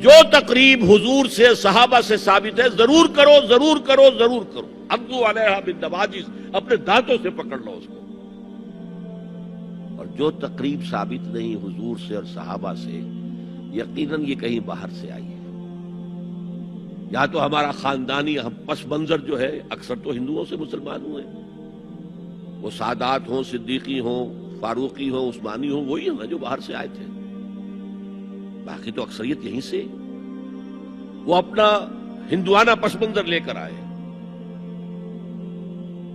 جو تقریب حضور سے صحابہ سے ثابت ہے ضرور کرو ضرور کرو ضرور کرو. عضو علیہا بالنواجذ، اپنے دانتوں سے پکڑ لو اس کو. اور جو تقریب ثابت نہیں حضور سے اور صحابہ سے، یقیناً یہ کہیں باہر سے آئی ہے. یا تو ہمارا خاندانی پس منظر جو ہے، اکثر تو ہندوؤں سے مسلمان ہوئے، وہ سادات ہوں، صدیقی ہوں، فاروقی ہوں، عثمانی ہوں، وہی ہیں جو باہر سے آئے تھے. باقی تو اکثریت یہیں سے وہ اپنا ہندوانہ پس منظر لے کر آئے.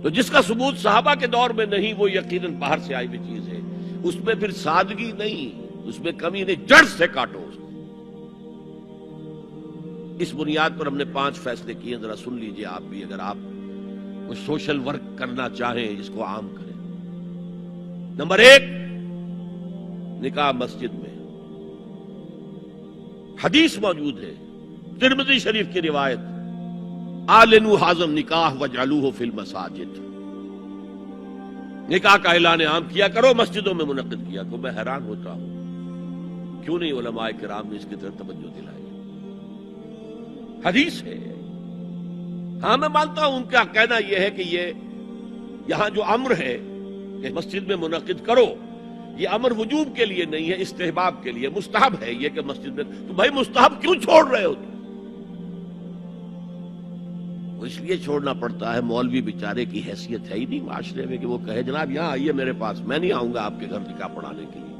تو جس کا ثبوت صحابہ کے دور میں نہیں، وہ یقیناً باہر سے آئی ہوئی چیز ہے. اس میں پھر سادگی نہیں، اس میں کمی نہیں، جڑ سے کاٹو اس کو. اس بنیاد پر ہم نے 5 فیصلے کیے، ذرا سن لیجئے آپ بھی، اگر آپ کوئی سوشل ورک کرنا چاہیں جس کو عام کریں. نمبر 1، نکاح مسجد میں. حدیث موجود ہے، ترمذی شریف کی روایت، اعلنوا ھذا النکاح واجعلوہ فی المساجد. نکاح کا اعلان عام کیا کرو، مسجدوں میں منعقد کیا کرو. میں حیران ہوتا ہوں کیوں نہیں علماء کرام نے اس کی طرف توجہ دلائی. حدیث ہے. ہاں میں مانتا ہوں ان کا کہنا یہ ہے کہ یہ یہاں جو امر ہے کہ مسجد میں منعقد کرو، یہ امر وجوب کے لیے نہیں ہے، استحباب کے لیے. مستحب ہے یہ کہ مسجد میں. تو بھائی مستحب کیوں چھوڑ رہے ہو تم؟ وہ اس لیے چھوڑنا پڑتا ہے، مولوی بیچارے کی حیثیت ہے ہی نہیں معاشرے میں کہ وہ کہے جناب یہاں آئیے میرے پاس، میں نہیں آؤں گا آپ کے گھر نکاح پڑھانے کے لیے.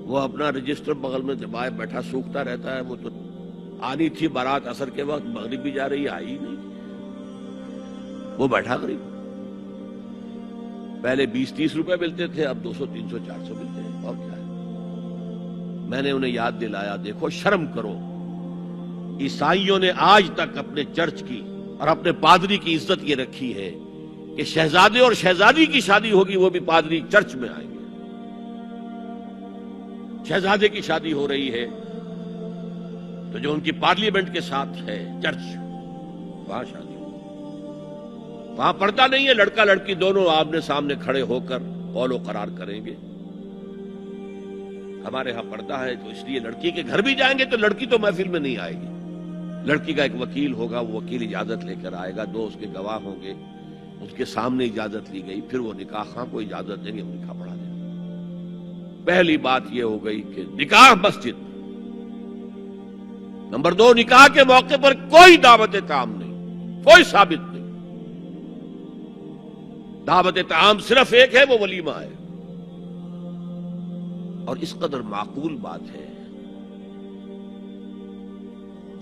وہ اپنا رجسٹر بغل میں دبائے بیٹھا سوکھتا رہتا ہے. وہ تو آنی تھی بارات عصر کے وقت، مغرب بھی جا رہی ہے، آئی ہی نہیں. وہ بیٹھا غریب. پہلے 20-30 روپے ملتے تھے، اب 200 300 400 ملتے ہیں. اور کیا ہے؟ میں نے انہیں یاد دلایا، دیکھو شرم کرو. عیسائیوں نے آج تک اپنے چرچ کی اور اپنے پادری کی عزت یہ رکھی ہے کہ شہزادے اور شہزادی کی شادی ہوگی وہ بھی پادری چرچ میں آئیں گے. شہزادے کی شادی ہو رہی ہے تو جو ان کی پارلیمنٹ کے ساتھ ہے چرچ، وہاں شادی ہو. وہاں پردہ نہیں ہے، لڑکا لڑکی دونوں آمنے سامنے کھڑے ہو کر قول و قرار کریں گے. ہمارے ہاں پردہ ہے تو اس لیے لڑکی کے گھر بھی جائیں گے تو لڑکی تو محفل میں نہیں آئے گی. لڑکی کا ایک وکیل ہوگا، وہ وکیل اجازت لے کر آئے گا، 2 اس کے گواہ ہوں گے، اس کے سامنے اجازت لی گئی، پھر وہ نکاح خواہ کو اجازت دیں گے، وہ نکاح پڑھا دیں گے. پہلی بات یہ ہو گئی کہ نکاح مسجد. نمبر 2، نکاح کے موقع پر کوئی دعوت طعام نہیں، کوئی ثابت نہیں. دعوت طعام صرف ایک ہے، وہ ولیمہ ہے. اور اس قدر معقول بات ہے،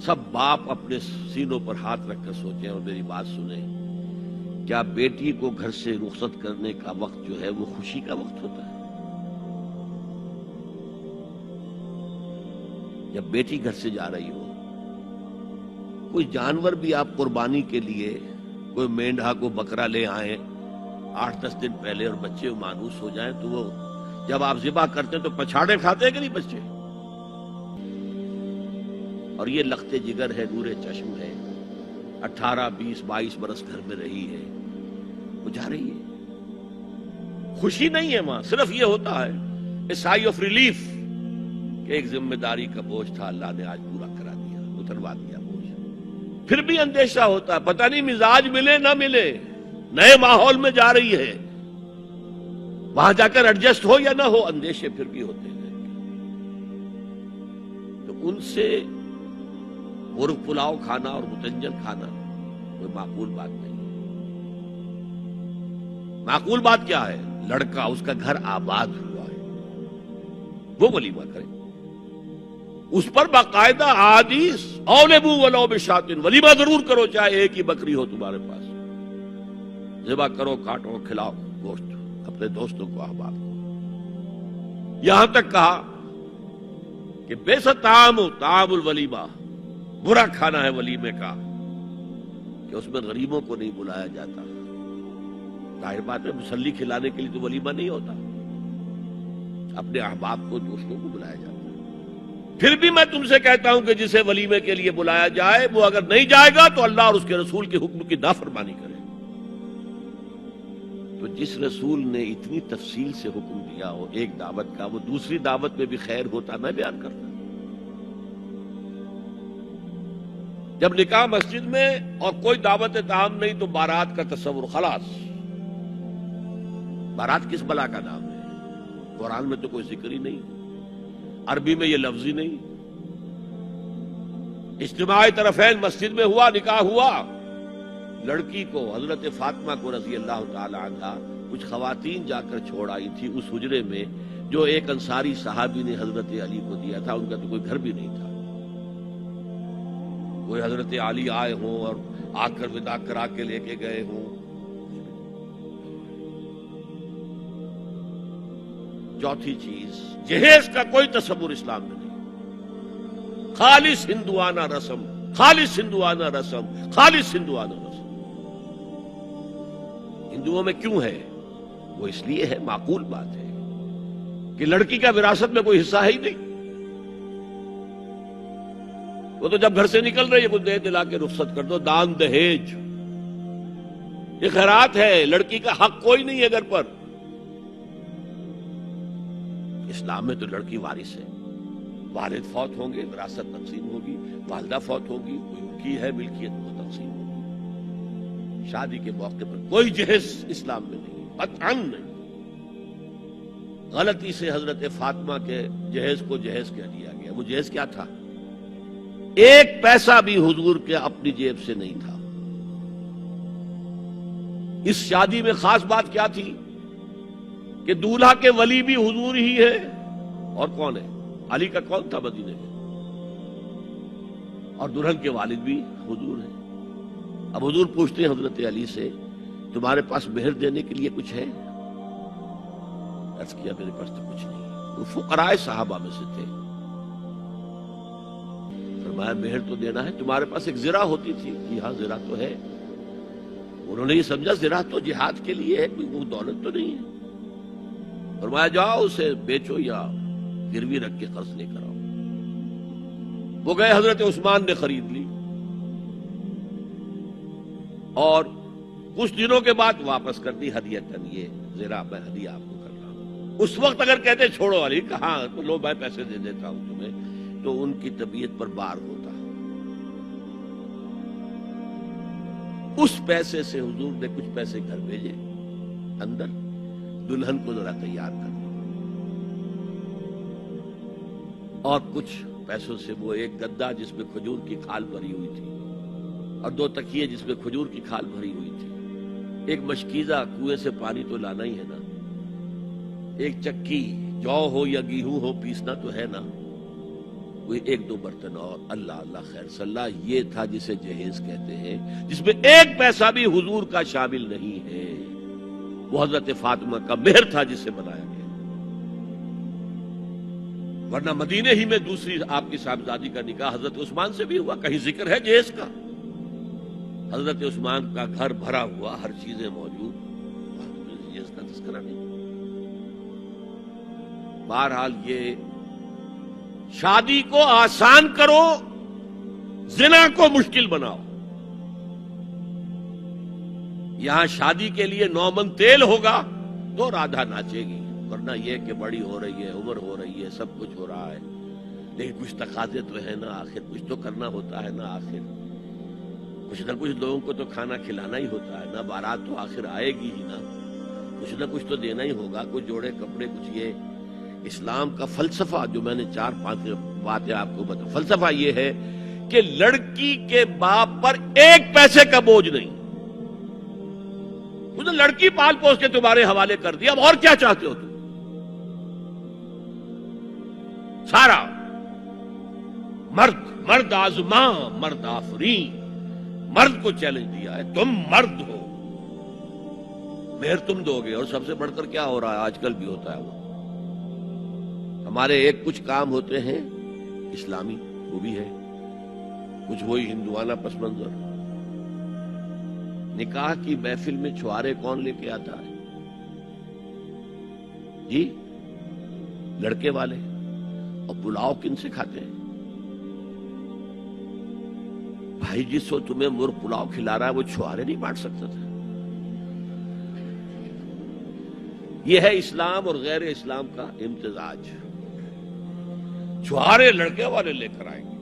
سب باپ اپنے سینوں پر ہاتھ رکھ کر سوچیں اور میری بات سنیں. کیا بیٹی کو گھر سے رخصت کرنے کا وقت جو ہے وہ خوشی کا وقت ہوتا ہے؟ جب بیٹی گھر سے جا رہی ہو، کوئی جانور بھی آپ قربانی کے لیے، کوئی مینڈھا کو بکرا لے آئیں 8-10 دن پہلے اور بچے مانوس ہو جائیں تو وہ جب آپ ذبح کرتے ہیں تو پچھاڑے کھاتے ہیں کہ نہیں بچے؟ اور یہ لخت جگر ہے، نور چشم ہے، 18 20 22 برس گھر میں رہی ہے، وہ جا رہی ہے. خوشی نہیں ہے وہاں، صرف یہ ہوتا ہے اے سائی آف ریلیف کہ ایک ذمہ داری کا بوجھ تھا، اللہ نے آج پورا کرا دیا، اتروا دیا بوجھ. پھر بھی اندیشہ ہوتا ہے، پتہ نہیں مزاج ملے نہ ملے، نئے ماحول میں جا رہی ہے، وہاں جا کر ایڈجسٹ ہو یا نہ ہو، اندیشے پھر بھی ہوتے ہیں. تو ان سے مرغ پلاؤ کھانا اور متنجن کھانا کوئی معقول بات نہیں ہے. معقول بات کیا ہے؟ لڑکا، اس کا گھر آباد ہوا ہے، وہ ولیمہ کرے، اس پر باقاعدہ حدیث اولبو ولو بشاۃ، ولیمہ ضرور کرو چاہے ایک ہی بکری ہو تمہارے پاس. ذبح کرو، کاٹو، کھلاؤ گوشت اپنے دوستوں کو، احباب کو. یہاں تک کہا کہ بیس طعام الولیمہ، برا کھانا ہے ولیمے کا کہ اس میں غریبوں کو نہیں بلایا جاتا. ظاہر بات ہے مسلی کھلانے کے لیے تو ولیمہ نہیں ہوتا، اپنے احباب کو، دوستوں کو بلایا جاتا ہے. پھر بھی میں تم سے کہتا ہوں کہ جسے ولیمے کے لیے بلایا جائے وہ اگر نہیں جائے گا تو اللہ اور اس کے رسول کے حکم کی نافرمانی کرے. تو جس رسول نے اتنی تفصیل سے حکم دیا ہو ایک دعوت کا، وہ دوسری دعوت میں بھی خیر ہوتا. میں بیان کرتا ہوں جب نکاح مسجد میں اور کوئی دعوت تعام نہیں تو بارات کا تصور خلاص. بارات کس بلا کا نام ہے؟ قرآن میں تو کوئی ذکر ہی نہیں، عربی میں یہ لفظ ہی نہیں. اجتماع طرفین مسجد میں ہوا، نکاح ہوا. لڑکی کو، حضرت فاطمہ کو رضی اللہ تعالی عنہا، کچھ خواتین جا کر چھوڑ آئی تھی اس حجرے میں جو ایک انصاری صحابی نے حضرت علی کو دیا تھا. ان کا تو کوئی گھر بھی نہیں تھا. کوئی حضرت علی آئے ہوں اور آ کر ودا کرا کے لے کے گئے ہوں. چوتھی چیز، جہیز کا کوئی تصور اسلام میں نہیں. خالص ہندوانہ رسم، خالص ہندوانہ رسم، خالص ہندوانہ رسم. ہندوؤں میں کیوں ہے؟ وہ اس لیے ہے، معقول بات ہے کہ لڑکی کا وراثت میں کوئی حصہ ہے ہی نہیں. وہ تو جب گھر سے نکل رہی ہے کچھ دے دلا کے رخصت کر دو. دان دہیج یہ خیرات ہے، لڑکی کا حق کوئی نہیں ہے گھر پر. اسلام میں تو لڑکی وارث ہے. والد فوت ہوں گے، وراثت تقسیم ہوگی. والدہ فوت ہوگی، کوئی ان کی ہے ملکیت، وہ تقسیم ہوگی. شادی کے موقع پر کوئی جہیز اسلام میں نہیں، قطعاً نہیں. غلطی سے حضرت فاطمہ کے جہیز کو جہیز کہہ دیا گیا. وہ جہیز کیا تھا؟ ایک پیسہ بھی حضور کے اپنی جیب سے نہیں تھا. اس شادی میں خاص بات کیا تھی کہ دولہا کے ولی بھی حضور ہی ہے. اور کون ہے؟ علی کا کون تھا مدینے میں؟ اور دلہن کے والد بھی حضور ہیں. اب حضور پوچھتے ہیں حضرت علی سے، تمہارے پاس مہر دینے کے لیے کچھ ہے؟ عرض کیا میرے پاس تو کچھ نہیں. وہ فقراء صحابہ میں سے تھے. فرمایا مہر تو دینا ہے. تمہارے پاس ایک زرہ ہوتی تھی؟ کہ ہاں زرہ تو ہے. انہوں نے یہ سمجھا زرہ تو جہاد کے لیے ہے، کوئی وہ دولت تو نہیں ہے. فرمایا جاؤ اسے بیچو یا گروی رکھ کے قرض لے کر آؤ. وہ گئے، حضرت عثمان نے خرید لی اور کچھ دنوں کے بعد واپس کر دی ہدیۃً. یہ زرہ میں ہدیہ آپ کو کر رہا ہوں. اس وقت اگر کہتے چھوڑو علی، کہاں تو لو میں پیسے دے دیتا ہوں تمہیں، تو ان کی طبیعت پر بار ہوتا. اس پیسے سے حضور نے کچھ پیسے گھر بھیجے اندر، دلہن کو ذرا تیار کر دو. اور کچھ پیسوں سے وہ ایک گدا جس میں کھجور کی کھال بھری ہوئی تھی، اور 2 تکیے جس میں کھجور کی کھال بھری ہوئی تھی. ایک مشکیزہ، کنویں سے پانی تو لانا ہی ہے نا. ایک چکی، جو ہو یا گیہوں ہو پیسنا تو ہے نا. کوئی 1-2 برتن اور. اللہ اللہ خیر صلی اللہ. یہ تھا جسے جہیز کہتے ہیں، جس میں ایک پیسہ بھی حضور کا شامل نہیں ہے. وہ حضرت فاطمہ کا مہر تھا جسے بنایا گیا. ورنہ مدینے ہی میں دوسری آپ کی صاحبزادی کا نکاح حضرت عثمان سے بھی ہوا. کہیں ذکر ہے جہیز کا؟ حضرت عثمان کا گھر بھرا ہوا، ہر چیزیں موجود، جہیز کا تذکرہ نہیں. بہرحال یہ شادی کو آسان کرو، زنا کو مشکل بناؤ. یہاں شادی کے لیے 9 من تیل ہوگا تو رادھا ناچے گی. ورنہ یہ کہ بڑی ہو رہی ہے، عمر ہو رہی ہے، سب کچھ ہو رہا ہے، لیکن کچھ تقاضے تو ہے نا. آخر کچھ تو کرنا ہوتا ہے نا. آخر کچھ نہ کچھ لوگوں کو تو کھانا کھلانا ہی ہوتا ہے نا. بارات تو آخر آئے گی ہی نا. کچھ نہ کچھ تو دینا ہی ہوگا. کچھ جوڑے کپڑے، کچھ. یہ اسلام کا فلسفہ جو میں نے 4-5 باتیں آپ کو بتا. فلسفہ یہ ہے کہ لڑکی کے باپ پر ایک پیسے کا بوجھ نہیں. اس نے لڑکی پال پوس کے تمہارے حوالے کر دیا، اب اور کیا چاہتے ہو تم؟ سارا مرد آزماں، مرد آفرین. مرد کو چیلنج دیا ہے، تم مرد ہو، مہر تم دو گے. اور سب سے بڑھ کر کیا ہو رہا ہے آج کل بھی ہوتا ہے، وہ ہمارے ایک کچھ کام ہوتے ہیں اسلامی، وہ بھی ہے کچھ وہی ہندوانہ پس منظر. نکاح کی محفل میں چھوارے کون لے کے آتا ہے؟ جی لڑکے والے. اور پلاؤ کن سے کھاتے ہیں؟ بھائی جس وقت تمہیں مرغ پلاؤ کھلا رہا ہے وہ چھوارے نہیں بانٹ سکتا تھا؟ یہ ہے اسلام اور غیر اسلام کا امتزاج. چھوارے لڑکے والے لے کر آئیں گے.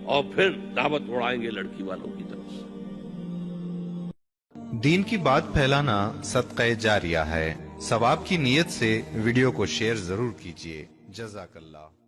اور پھر دعوت اڑائیں گے لڑکی والوں کی طرف سے. دین کی بات پھیلانا صدقہ جاریہ ہے. ثواب کی نیت سے ویڈیو کو شیئر ضرور کیجیے. جزاک اللہ.